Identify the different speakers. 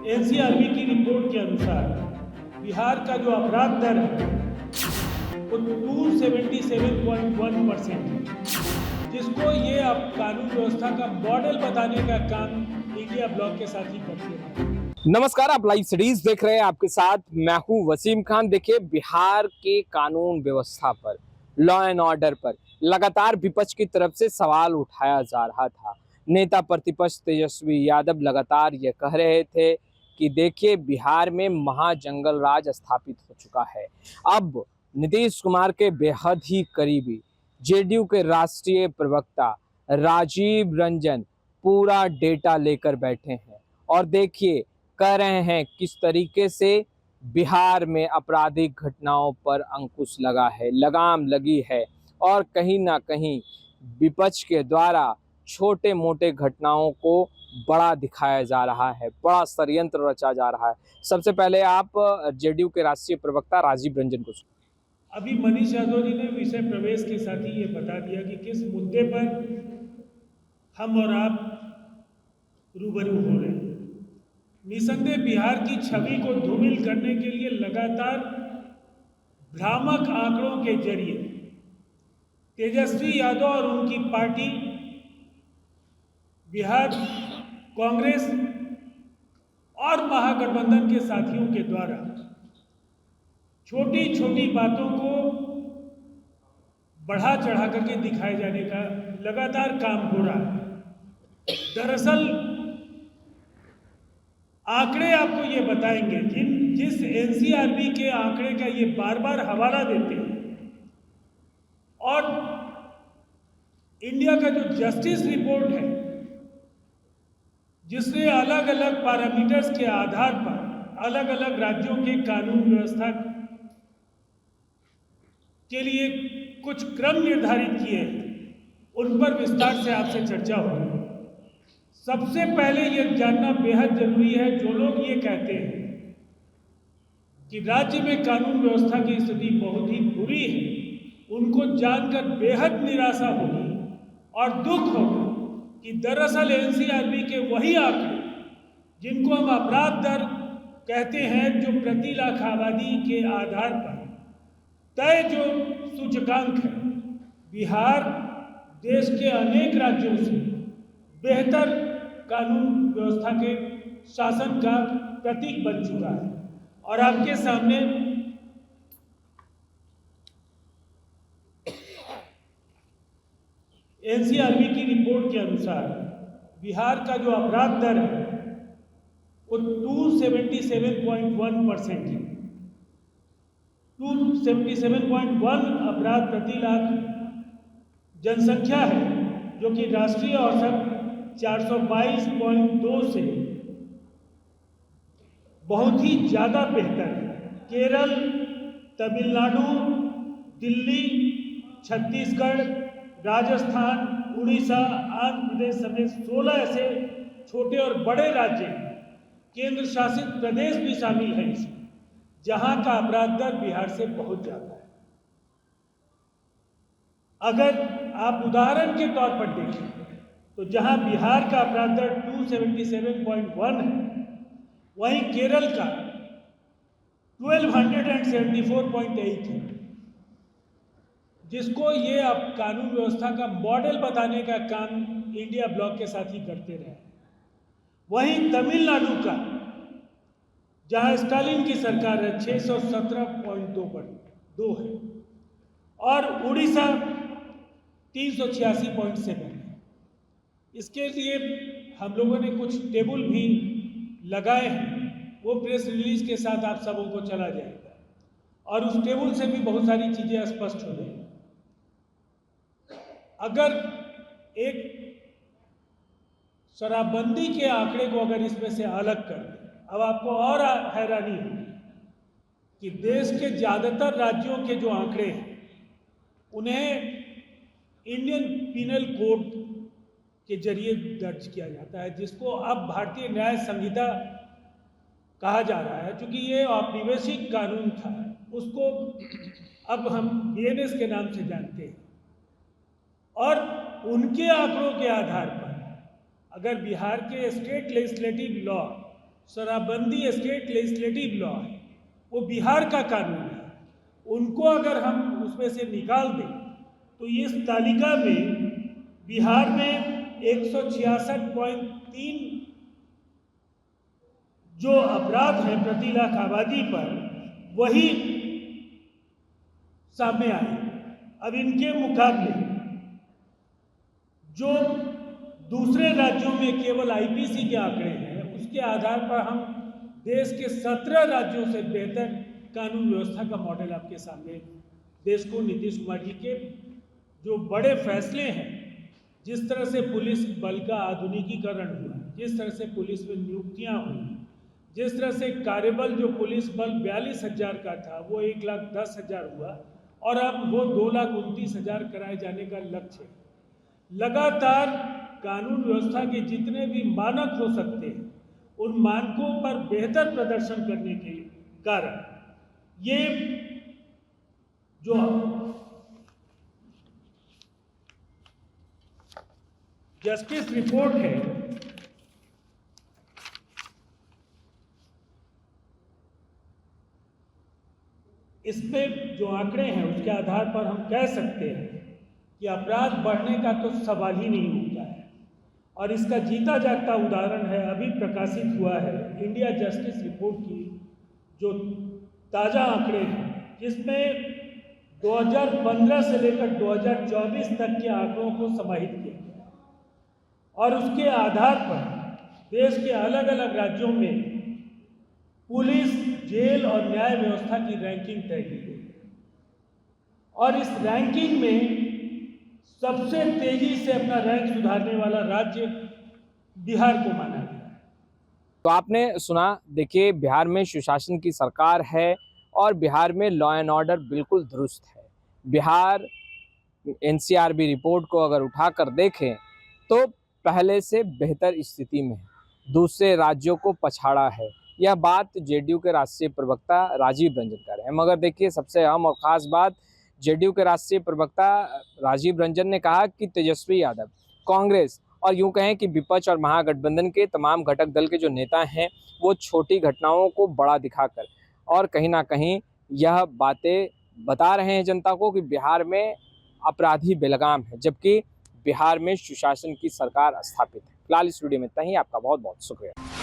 Speaker 1: NCRB की report के अनुसार बिहार का जो अपराध दर है वो 277.1% है, जिसको ये अब कानून व्यवस्था का मॉडल बताने का काम इंडिया ब्लॉक के साथ ही करते हैं।
Speaker 2: नमस्कार, आप लाइव सीरीज देख रहे हैं। आपके साथ मैं हूं वसीम खान। देखिए, बिहार के कानून व्यवस्था पर, लॉ एंड ऑर्डर पर लगातार विपक्ष की तरफ से सवाल उठाया जा रहा था। नेता प्रतिपक्ष तेजस्वी यादव लगातार ये कह रहे थे कि देखिए, बिहार में महाजंगल राज स्थापित हो चुका है। अब नीतीश कुमार के बेहद ही करीबी जेडीयू के राष्ट्रीय प्रवक्ता राजीव रंजन पूरा डेटा लेकर बैठे हैं और देखिए, कह रहे हैं किस तरीके से बिहार में आपराधिक घटनाओं पर अंकुश लगा है, लगाम लगी है और कहीं ना कहीं विपक्ष के द्वारा छोटे मोटे घटनाओं को बड़ा दिखाया जा रहा है, बड़ा षड्यंत्र रचा जा रहा है। सबसे पहले आप जेडीयू के राष्ट्रीय प्रवक्ता राजीव रंजन को।
Speaker 1: अभी मनीष यादव जी ने विषय प्रवेश के साथ ही ये बता दिया कि किस मुद्दे पर हम और आप रूबरू हो रहे हैं। निसंदेह बिहार की छवि को धूमिल करने के लिए लगातार भ्रामक आंकड़ों के जरिए तेजस्वी यादव और उनकी पार्टी बिहार कांग्रेस और महागठबंधन के साथियों के द्वारा छोटी छोटी बातों को बढ़ा चढ़ा करके दिखाए जाने का लगातार काम हो रहा है। दरअसल आंकड़े आपको ये बताएंगे, जिस एनसीआरबी के आंकड़े का ये बार बार हवाला देते हैं और इंडिया का जो जस्टिस रिपोर्ट है, जिसने अलग अलग पैरामीटर्स के आधार पर अलग अलग राज्यों के कानून व्यवस्था के लिए कुछ क्रम निर्धारित किए हैं, उन पर विस्तार से आपसे चर्चा होगी। सबसे पहले यह जानना बेहद जरूरी है, जो लोग ये कहते हैं कि राज्य में कानून व्यवस्था की स्थिति बहुत ही बुरी है, उनको जानकर बेहद निराशा होगी और दुख होगा कि दरअसल एनसीआरबी के वही आंकड़े, जिनको हम अपराध दर कहते हैं, जो प्रति लाख आबादी के आधार पर तय जो सूचकांक है, बिहार देश के अनेक राज्यों से बेहतर कानून व्यवस्था के शासन का प्रतीक बन चुका है। और आपके सामने एनसीआरबी की रिपोर्ट के अनुसार बिहार का जो अपराध दर है वो 277.1% है। 277.1 अपराध प्रति लाख जनसंख्या है, जो कि राष्ट्रीय औसत 422.2 से बहुत ही ज़्यादा बेहतर है। केरल, तमिलनाडु, दिल्ली, छत्तीसगढ़, राजस्थान, उड़ीसा, आंध्र प्रदेश समेत 16 ऐसे छोटे और बड़े राज्य, केंद्र शासित प्रदेश भी शामिल हैं इसमें, जहां का अपराध दर बिहार से बहुत ज़्यादा है। अगर आप उदाहरण के तौर पर देखें तो जहां बिहार का अपराध दर 277.1 है, वहीं केरल का 1274.8 है, जिसको ये अब कानून व्यवस्था का मॉडल बताने का काम इंडिया ब्लॉक के साथ ही करते रहे। वहीं तमिलनाडु का, जहां स्टालिन की सरकार है, 617.2 है और उड़ीसा 386.7 है। इसके लिए हम लोगों ने कुछ टेबल भी लगाए हैं, वो प्रेस रिलीज के साथ आप सबों को चला जाएगा और उस टेबल से भी बहुत सारी चीज़ें स्पष्ट हो जाएंगी। अगर एक शराबबंदी के आंकड़े को अगर इसमें से अलग कर दें, अब आपको और हैरानी होगी कि देश के ज़्यादातर राज्यों के जो आंकड़े हैं, उन्हें इंडियन पीनल कोड के जरिए दर्ज किया जाता है, जिसको अब भारतीय न्याय संहिता कहा जा रहा है। चूंकि ये औपनिवेशिक कानून था, उसको अब हम बीएनएस के नाम से जानते हैं। और उनके आंकड़ों के आधार पर अगर बिहार के स्टेट लेजिस्लेटिव लॉ शराबबंदी स्टेट लेजिस्लेटिव लॉ है, वो बिहार का कानून है। उनको अगर हम उसमें से निकाल दें तो इस तालिका में बिहार में 166.3 जो अपराध हैं प्रति लाख आबादी पर, वही सामने आए। अब इनके मुकाबले जो दूसरे राज्यों में केवल आईपीसी के आंकड़े हैं, उसके आधार पर हम देश के 17 राज्यों से बेहतर कानून व्यवस्था का मॉडल आपके सामने देश को नीतीश कुमार जी के जो बड़े फैसले हैं, जिस तरह से पुलिस बल का आधुनिकीकरण हुआ, जिस तरह से पुलिस में नियुक्तियां हुई, जिस तरह से कार्यबल जो पुलिस बल 42,000 का था वो 1,10,000 हुआ और अब वो 2,29,000 कराए जाने का लक्ष्य है। लगातार कानून व्यवस्था के जितने भी मानक हो सकते हैं, उन मानकों पर बेहतर प्रदर्शन करने के कारण ये जो जस्टिस रिपोर्ट है, इसमें जो आंकड़े हैं उसके आधार पर हम कह सकते हैं कि अपराध बढ़ने का तो सवाल ही नहीं उठता है। और इसका जीता जागता उदाहरण है, अभी प्रकाशित हुआ है इंडिया जस्टिस रिपोर्ट की जो ताज़ा आंकड़े हैं, जिसमें 2015 से लेकर 2024 तक के आंकड़ों को समाहित किया गया और उसके आधार पर देश के अलग अलग राज्यों में पुलिस, जेल और न्याय व्यवस्था की रैंकिंग तय की गई और इस रैंकिंग में सबसे तेजी से अपना रैंक सुधारने वाला राज्य बिहार को माना गया है।
Speaker 2: तो आपने सुना, देखिए बिहार में सुशासन की सरकार है और बिहार में लॉ एंड ऑर्डर बिल्कुल दुरुस्त है। बिहार एनसीआरबी रिपोर्ट को अगर उठाकर देखें तो पहले से बेहतर स्थिति में है, दूसरे राज्यों को पछाड़ा है। यह बात जेडीयू के राष्ट्रीय प्रवक्ता राजीव रंजन कर रहे हैं। मगर देखिए सबसे अहम और खास बात, जेडीयू के राष्ट्रीय प्रवक्ता राजीव रंजन ने कहा कि तेजस्वी यादव, कांग्रेस और यूं कहें कि विपक्ष और महागठबंधन के तमाम घटक दल के जो नेता हैं, वो छोटी घटनाओं को बड़ा दिखाकर और कहीं ना कहीं यह बातें बता रहे हैं जनता को कि बिहार में अपराधी बेलगाम है, जबकि बिहार में सुशासन की सरकार स्थापित है। फिलहाल इस वीडियो में इतना ही। आपका बहुत बहुत शुक्रिया।